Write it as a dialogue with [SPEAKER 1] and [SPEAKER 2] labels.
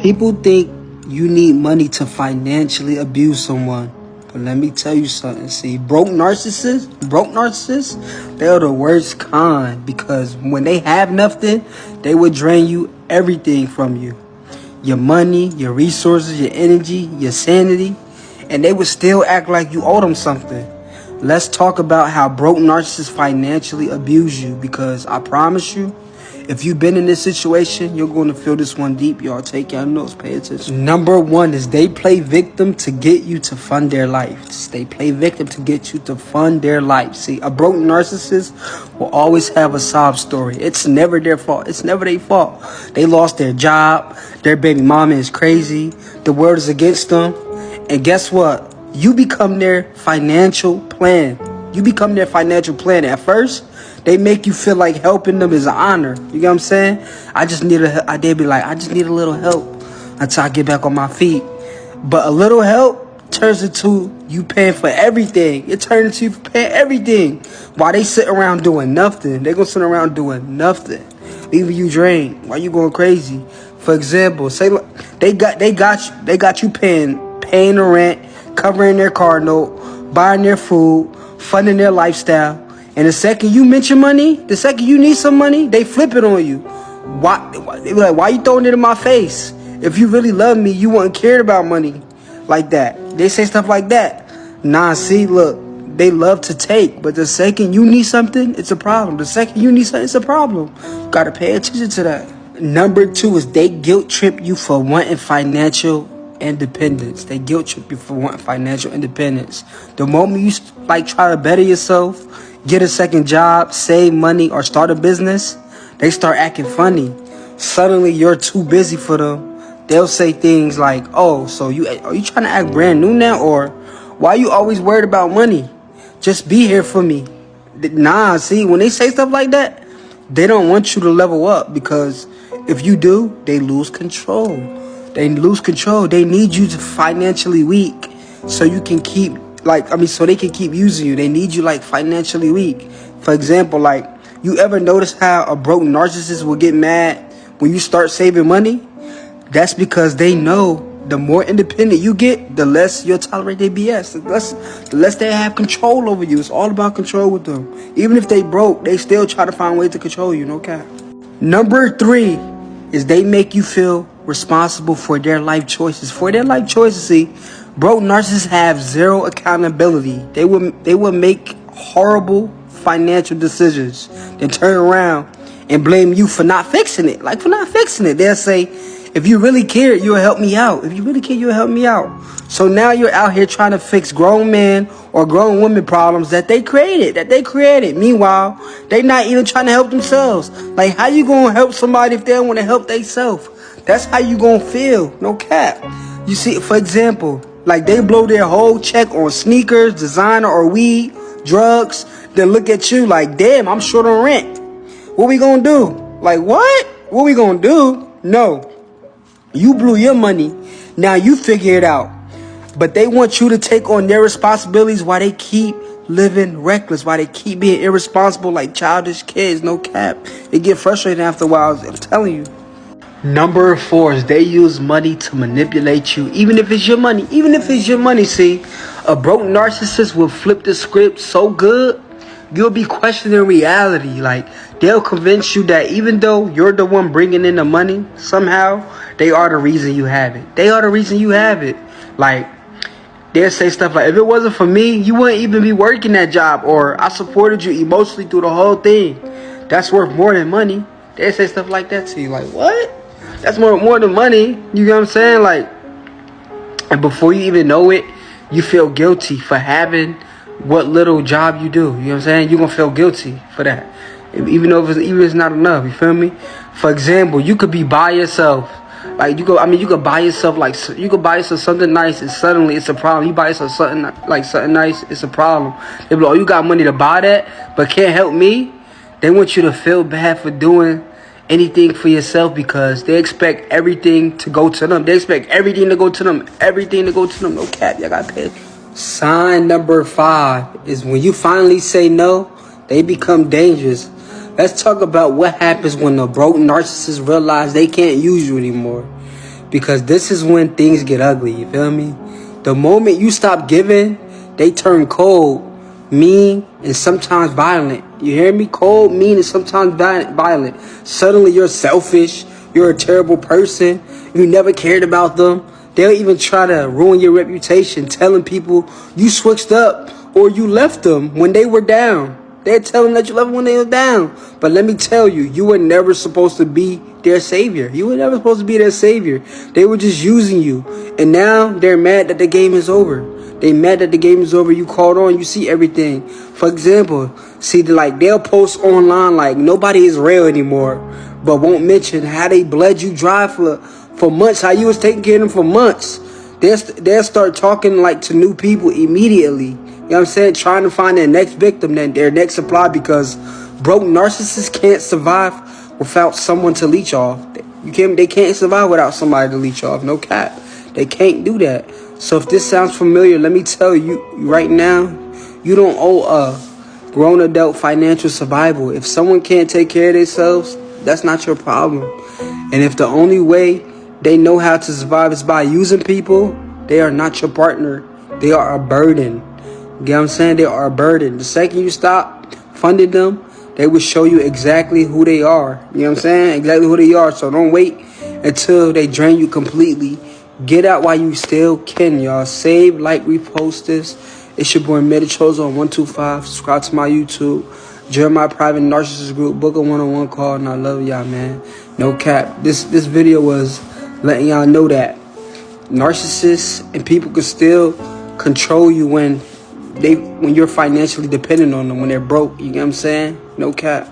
[SPEAKER 1] People think you need money to financially abuse someone. But let me tell you something. See, broke narcissists, they're the worst kind, because when they have nothing, they will drain you everything from you. Your money, your resources, your energy, your sanity, and they would still act like you owe them something. Let's talk about how broke narcissists financially abuse you, because I promise you, if you've been in this situation, you're going to feel this one deep. Y'all take your notes, pay attention. Number one is they play victim to get you to fund their life. They play victim to get you to fund their life. See, a broke narcissist will always have a sob story. It's never their fault. It's never their fault. They lost their job. Their baby mama is crazy. The world is against them. And guess what? You become their financial plan. You become their financial plan. At first, they make you feel like helping them is an honor. You get what I'm saying? They'd be like, I just need a little help until I get back on my feet. But a little help turns into you paying for everything. It turns into you paying everything. While they sit around doing nothing, they gonna sit around doing nothing, leaving you drained. Why you going crazy? For example, say they got you paying the rent, covering their car note, buying their food, funding their lifestyle. And the second you mention money, the second you need some money, they flip it on you. They be like, why you throwing it in my face? If you really love me, you wouldn't care about money like that. They say stuff like that. Nah, see, look, they love to take, but the second you need something, it's a problem. The second you need something, it's a problem. You gotta pay attention to that. Number two is they guilt trip you for wanting financial independence. They guilt trip you for wanting financial independence. The moment you try to better yourself, get a second job, save money, or start a business, they start acting funny. Suddenly you're too busy for them. They'll say things like, oh, so are you trying to act brand new now? Or why you always worried about money? Just be here for me. Nah, see, when they say stuff like that, they don't want you to level up, because if you do, they lose control. They lose control. They need you to financially weak so you can keep so they can keep using you. They need you financially weak. For example, you ever notice how a broke narcissist will get mad when you start saving money? That's because they know the more independent you get, the less you'll tolerate their BS. The less they have control over you. It's all about control with them. Even if they broke, they still try to find ways to control you. No cap. Number three is they make you feel responsible for their life choices. See, broke narcissists have zero accountability. They will make horrible financial decisions, then turn around and blame you for not fixing it. They'll say, if you really care, you'll help me out. So now you're out here trying to fix grown men or grown women problems that they created. Meanwhile, they not even trying to help themselves. How you gonna help somebody if they don't want to help themselves? That's how you gonna feel. No cap. You see, for example, they blow their whole check on sneakers, designer, or weed, drugs, then look at you like, damn, I'm short on rent. What we gonna do? What? What we gonna do? No. You blew your money. Now you figure it out. But they want you to take on their responsibilities while they keep living reckless, while they keep being irresponsible like childish kids. No cap. They get frustrated after a while, I'm telling you. Number four is they use money to manipulate you, even if it's your money. See, a broke narcissist will flip the script so good, you'll be questioning reality. They'll convince you that even though you're the one bringing in the money, somehow they are the reason you have it. They'll say stuff like, if it wasn't for me, you wouldn't even be working that job, or I supported you emotionally through the whole thing. That's worth more than money. They say stuff like that to you. What? That's more than money. You get what I'm saying? And before you even know it, you feel guilty for having what little job you do. You know what I'm saying? You're going to feel guilty for that. Even if it's not enough. You feel me? For example, you could be by yourself. You could buy yourself something nice, and suddenly it's a problem. You buy yourself something nice, it's a problem. They be like, oh, you got money to buy that, but can't help me? They want you to feel bad for doing anything for yourself, because they expect everything to go to them. No cap, y'all gotta pay. Sign number 5 is when you finally say no, they become dangerous. Let's talk about what happens when a broke narcissist realize they can't use you anymore. Because this is when things get ugly, you feel me? The moment you stop giving, they turn cold, mean, and sometimes violent. You hear me? Cold, mean, and sometimes violent. Suddenly you're selfish. You're a terrible person. You never cared about them. They'll even try to ruin your reputation, telling people you switched up or you left them when they were down. They're telling that you left them when they were down. But let me tell you, you were never supposed to be their savior. You were never supposed to be their savior. They were just using you. And now they're mad that the game is over. They mad that the game is over. You called on, you see everything. For example, see, they'll post online like nobody is real anymore, but won't mention how they bled you dry for months, how you was taking care of them for months. They'll start talking like to new people immediately. You know what I'm saying? Trying to find their next victim, their next supply, because broke narcissists can't survive without someone to leech off. They can't survive without somebody to leech off. No cap. They can't do that. So if this sounds familiar, let me tell you right now, you don't owe a grown adult financial survival. If someone can't take care of themselves, that's not your problem. And if the only way they know how to survive is by using people, they are not your partner. They are a burden. You get what I'm saying? They are a burden. The second you stop funding them, they will show you exactly who they are. You know what I'm saying? Exactly who they are. So don't wait until they drain you completely. Get out while you still can, y'all. Save, like, repost this. It's your boy Metachozo on 125. Subscribe to my YouTube. Join my private narcissist group. Book a one-on-one call. And I love y'all, man. No cap. This video was letting y'all know that narcissists and people can still control you when you're financially dependent on them, when they're broke. You get what I'm saying? No cap.